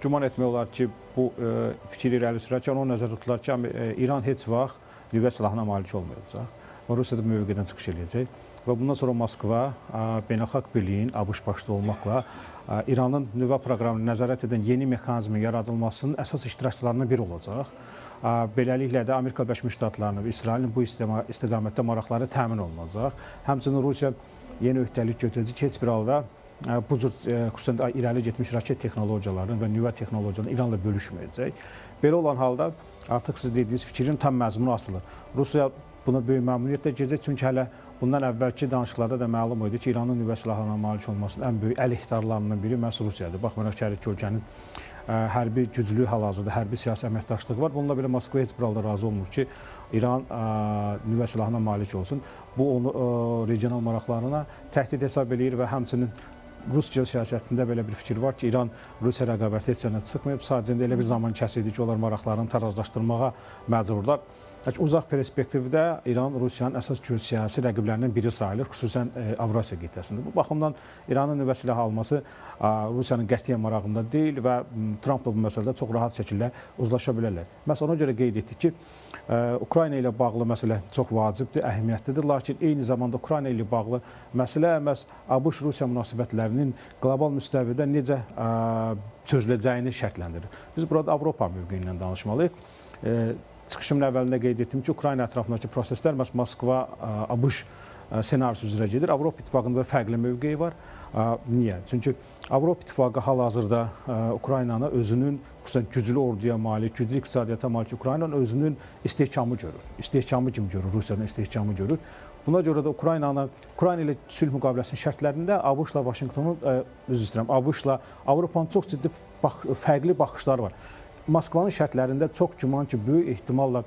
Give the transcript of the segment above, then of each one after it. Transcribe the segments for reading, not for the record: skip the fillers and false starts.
güman etmək olar ki, bu fikir irəli sürərkən o nəzərdə tutular ki, İran heç vaxt nüvə silahına malik olmayacaq. Rusiya da mövqedən çıxış edəcək və bundan sonra Moskva beynəlxalq birliyin ABŞ başda olmaqla İranın nüvə proqramını nəzarət edən yeni mexanizmin yaradılmasının əsas iştirakçılarından biri olacaq. Beləliklə də Amerika Birləşmiş Ştatlarının və İsrailin bu istiqamətdə maraqları təmin olunacaq. Həmçinin Rusiya yeni öhdəlik götürəcək ki, heç bir halda bu cür xüsusən irəli getmiş raket texnologiyalarını və nüvə texnologiyalarını İranla bölüşməyəcək. Belə olan halda artıq siz dediyiniz fikrin tam məzmunu açılır. Rusiya buna böyük məmnuniyyətlə gedəcək, çünki hələ bundan əvvəlki danışıqlarda da məlum idi ki, İranın nüvə silahlarına malik olmasının ən böyük əleyhdarlarından biri məhz Rusiyadır. Baxmayaraq ki, hər iki ölkənin hərbi güclü hal-hazırda hərbi siyasi əməkdaşlığı var. Bununla belə Moskva heç bir halda razı olmur ki, İran nüvə silahına malik olsun. Bu onu regional maraqlarına təhdid hesab edir və həmçinin Rus geosiyasətində belə bir fikir var ki, İran Rusiya rəqabəti heç yerine çıxmayıb. Sadəcə elə bir zaman kəsildi ki, onlar maraqlarını tarazlaşdırmağa məcburlar. Uzaq perspektivdə İran Rusiyanın əsas geosiyasi rəqiblərindən biri sayılır, xüsusən Avrasiya qitəsində. Bu baxımdan İranın nüvə silahı alması Rusiyanın qətiyyən marağında deyil və Tramp da bu məsələdə çox rahat şəkildə uzlaşa bilərlər. Məhz ona görə qeyd etdik ki, Ukrayna ilə bağlı məsələ çox vacibdir, əhəmiyyətlidir. Lakin eyni zamanda Ukrayna ilə bağlı məsələ məhz ABŞ-Rusiya münasibətlərinin qlobal müstəvidə necə çözüləcəyini şərtləndirir. Biz burada Avropa mövqeyindən danışmalıyıq. Çıxışımın əvvəlində qeyd etdim ki, Ukrayna ətrafındakı proseslər Moskva-ABŞ senarisi üzrə gedir. Avropa İttifaqında fərqli mövqeyi var. Niyə? Çünki Avropa İttifaqı hal-hazırda Ukraynanı özünün xüsusən güclü orduya malik, güclü iqtisadiyyata malik Ukraynanın özünün istehkamı görür. İstehkamı kimi görür, Rusiyanın istehkamı görür. Buna görə də Ukrayna ilə sülh müqaviləsinin şərtlərində ABŞ-la Vaşinqtonun, üzr istəyirəm, ABŞ-la Avropanın çox ciddi fərqli baxışları var. Moskvanın şərtlərində çox güman ki, böyük ehtimalla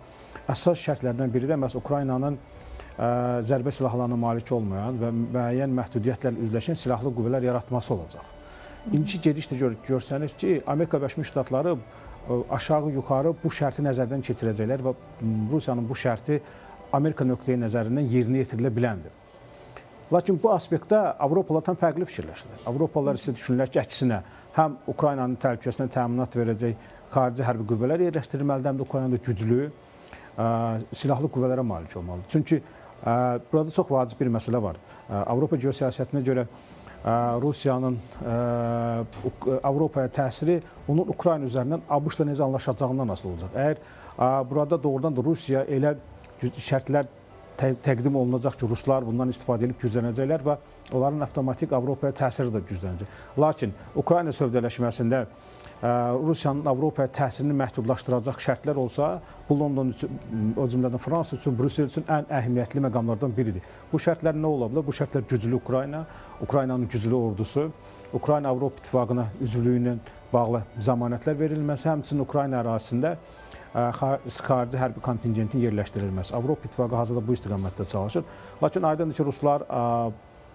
əsas şərtlərdən biri də məhz Ukraynanın zərbə silahlarına malik olmayan və müəyyən məhdudiyyətlərlə üzləşən silahlı qüvvələr yaratması olacaq. İndiki gediş də görsənir ki, Amerika Birləşmiş Ştatları aşağı-yuxarı bu şərti nəzərdən keçirəcəklər və Rusiyanın bu şərti Amerika nöqteyi nəzərindən yerinə yetirilə biləndir. Lakin bu aspektdə Avropalılar tam fərqli fikirləşirlər. Avropalılar isə düşünürlər ki, əksinə həm Ukraynanın təhlükəsinə təminat verəcək xarici hərbi qüvvələr yerləşdirilməlidir, həm də Ukraynada güclü silahlı qüvvələrə malik olmalıdır. Çünki burada çox vacib bir məsələ var. Avropa geosiyasətinə görə Rusiyanın Avropaya təsiri onun Ukrayna üzərindən ABŞ-la necə anlaşacağından asılı olacaq. Əgər burada doğrudan da Rusiya elə şərtlər təqdim olunacaq ki, Ruslar bundan istifadə edib güclənəcəklər və onların avtomatik Avropaya təsiri də güclənəcək. Lakin Ukrayna sövdələşməsində Rusiyanın Avropaya təsirini məhdudlaşdıracaq şərtlər olsa, bu London üçün, o cümlədən Fransa üçün, Brüssel üçün ən əhəmiyyətli məqamlardan biridir. Bu şərtlər nə ola bilər? Bu şərtlər güclü Ukrayna, Ukraynanın güclü ordusu, Ukrayna Avropa İttifaqına üzvlüyü ilə bağlı zəmanətlər verilməsi, həmçinin Ukrayna ərazisində xarici hərbi kontingentin yerləşdirilməsi. Avropa İttifaqı hazırda bu istiqamətdə çalışır. Lakin aydındır ki, Ruslar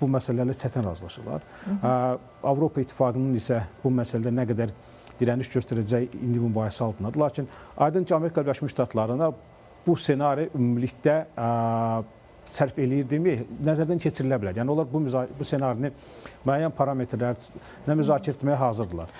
bu məsələlərlə çətin razılaşırlar. Avropa İttifaqının isə bu məsələdə nə qədər dirəniş göstərəcək indi mübahisə altındadır. Lakin aydın ki, Amerika Birləşmiş Ştatlarına bu senari ümumilikdə sərf eləyir demək, nəzərdən keçirilə bilər. Yəni onlar bu senarini müəyyən parametrlərlə müzakirə etməyə hazırdılar.